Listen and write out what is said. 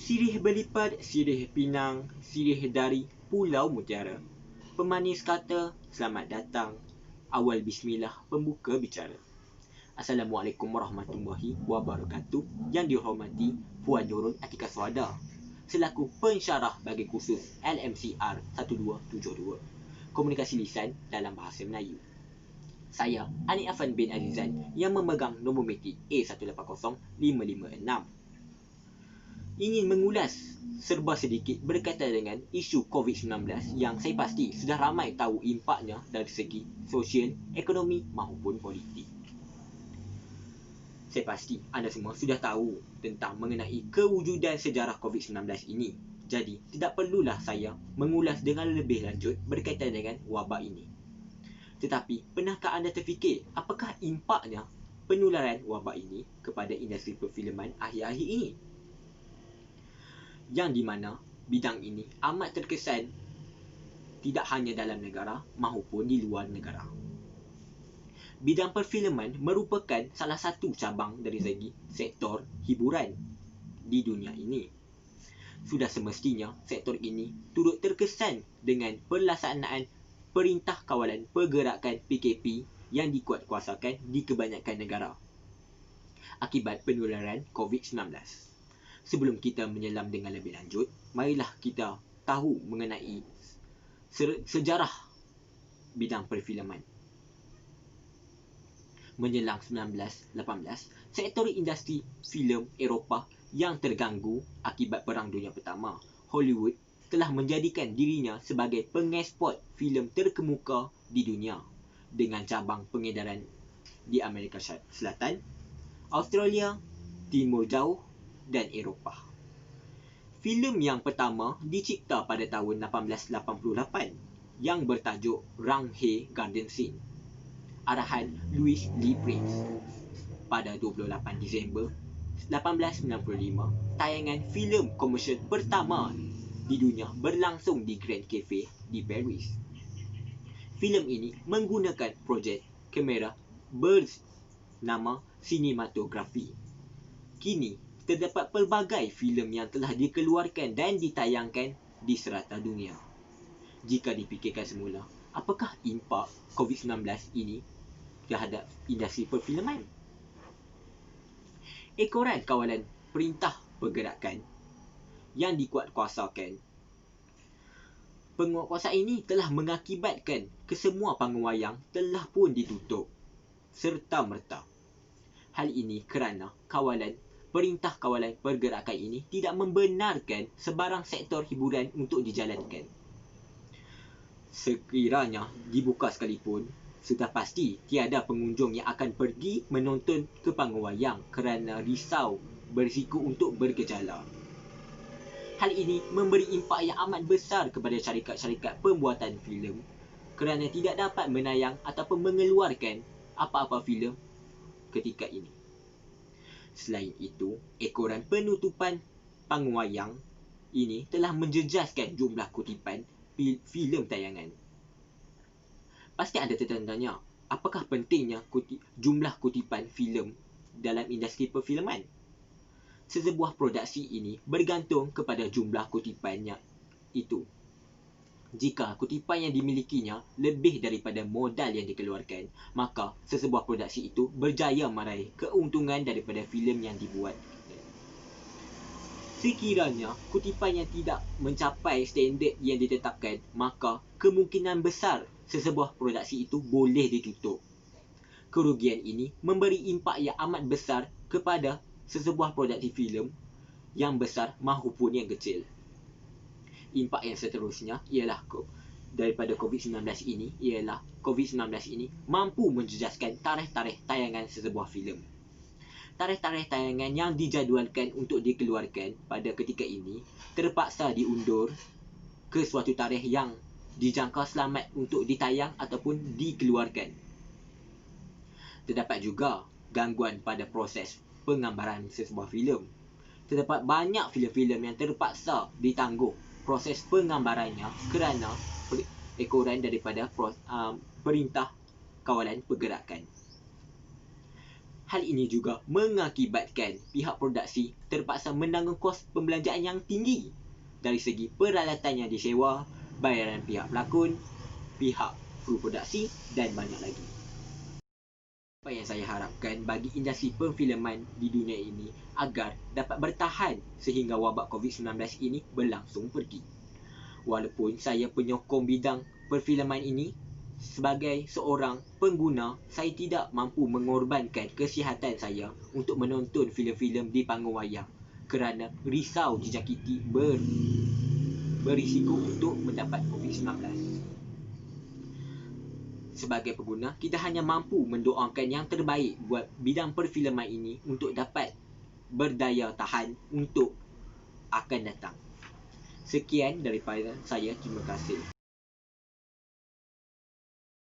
Sirih berlipat, sirih pinang, sirih dari Pulau Mutiara. Pemanis kata, selamat datang. Awal bismillah, pembuka bicara. Assalamualaikum warahmatullahi wabarakatuh. Yang dihormati Puan Nurul Atika Suhada selaku pensyarah bagi kursus LMCR 1272 Komunikasi Lisan dalam Bahasa Melayu. Saya Ani Afan bin Azizan yang memegang nombor metik A180556. Ingin mengulas serba sedikit berkaitan dengan isu COVID-19 yang saya pasti sudah ramai tahu impaknya dari segi sosial, ekonomi maupun politik. Saya pasti anda semua sudah tahu tentang mengenai kewujudan sejarah COVID-19 ini. Jadi, tidak perlulah saya mengulas dengan lebih lanjut berkaitan dengan wabak ini. Tetapi, pernahkah anda terfikir apakah impaknya penularan wabak ini kepada industri perfilman akhir-akhir ini? Yang di mana bidang ini amat terkesan tidak hanya dalam negara maupun di luar negara. Bidang perfilman merupakan salah satu cabang dari segi sektor hiburan di dunia ini. Sudah semestinya sektor ini turut terkesan dengan pelaksanaan Perintah Kawalan Pergerakan PKP yang dikuatkuasakan di kebanyakan negara akibat penularan COVID-19. Sebelum kita menyelam dengan lebih lanjut, marilah kita tahu mengenai sejarah bidang perfilman. Menjelang 1918, sektor industri filem Eropah yang terganggu akibat Perang Dunia Pertama, Hollywood telah menjadikan dirinya sebagai pengeksport filem terkemuka di dunia dengan cabang pengedaran di Amerika Selatan, Australia, Timur Jauh dan Eropah. Filem yang pertama dicipta pada tahun 1888 yang bertajuk Rang He Garden Scene, arahan Louis Lee Prince. Pada 28 Disember 1895, tayangan filem komersial pertama di dunia berlangsung di Grand Cafe di Paris. Filem ini menggunakan projek kamera bernama sinematografi. Kini terdapat pelbagai filem yang telah dikeluarkan dan ditayangkan di serata dunia. Jika dipikirkan semula, apakah impak COVID-19 ini terhadap industri perfilman? Ekoran Kawalan Perintah Pergerakan yang dikuatkuasakan. Penguatkuasaan ini telah mengakibatkan kesemua panggung wayang telah pun ditutup serta-merta. Hal ini kerana Perintah Kawalan Pergerakan ini tidak membenarkan sebarang sektor hiburan untuk dijalankan. Sekiranya dibuka sekalipun, sudah pasti tiada pengunjung yang akan pergi menonton ke panggung wayang kerana risau berisiko untuk bergejala. Hal ini memberi impak yang amat besar kepada syarikat-syarikat pembuatan filem kerana tidak dapat menayang ataupun mengeluarkan apa-apa filem ketika ini. Selain itu, ekoran penutupan panggung wayang ini telah menjejaskan jumlah kutipan filem tayangan. Pasti anda tertanya, apakah pentingnya jumlah kutipan filem dalam industri perfilman? Sesebuah produksi ini bergantung kepada jumlah kutipannya itu. Jika kutipan yang dimilikinya lebih daripada modal yang dikeluarkan, maka sesebuah produksi itu berjaya meraih keuntungan daripada filem yang dibuat. Sekiranya kutipan yang tidak mencapai standard yang ditetapkan, maka kemungkinan besar sesebuah produksi itu boleh ditutup. Kerugian ini memberi impak yang amat besar kepada sesebuah produksi filem yang besar maupun yang kecil. Impak yang seterusnya ialah daripada COVID-19 ini ialah COVID-19 ini mampu menjejaskan tarikh-tarikh tayangan sesebuah filem. Tarikh-tarikh tayangan yang dijadualkan untuk dikeluarkan pada ketika ini terpaksa diundur ke suatu tarikh yang dijangka selamat untuk ditayang ataupun dikeluarkan. Terdapat juga gangguan pada proses penggambaran sesebuah filem. Terdapat banyak filem-filem yang terpaksa ditangguh proses penggambarannya kerana ekoran daripada Perintah Kawalan Pergerakan. Hal ini juga mengakibatkan pihak produksi terpaksa menanggung kos pembelanjaan yang tinggi dari segi peralatan yang disewa, bayaran pihak pelakon, pihak kru produksi dan banyak lagi. Apa yang saya harapkan bagi industri perfilman di dunia ini agar dapat bertahan sehingga wabak COVID-19 ini berlangsung pergi. Walaupun saya penyokong bidang perfilman ini, sebagai seorang pengguna, saya tidak mampu mengorbankan kesihatan saya untuk menonton filem-filem di panggung wayang kerana risau dijangkiti berisiko untuk mendapat COVID-19. Sebagai pengguna, kita hanya mampu mendoakan yang terbaik buat bidang perfilman ini untuk dapat berdaya tahan untuk akan datang. Sekian daripada saya, terima kasih.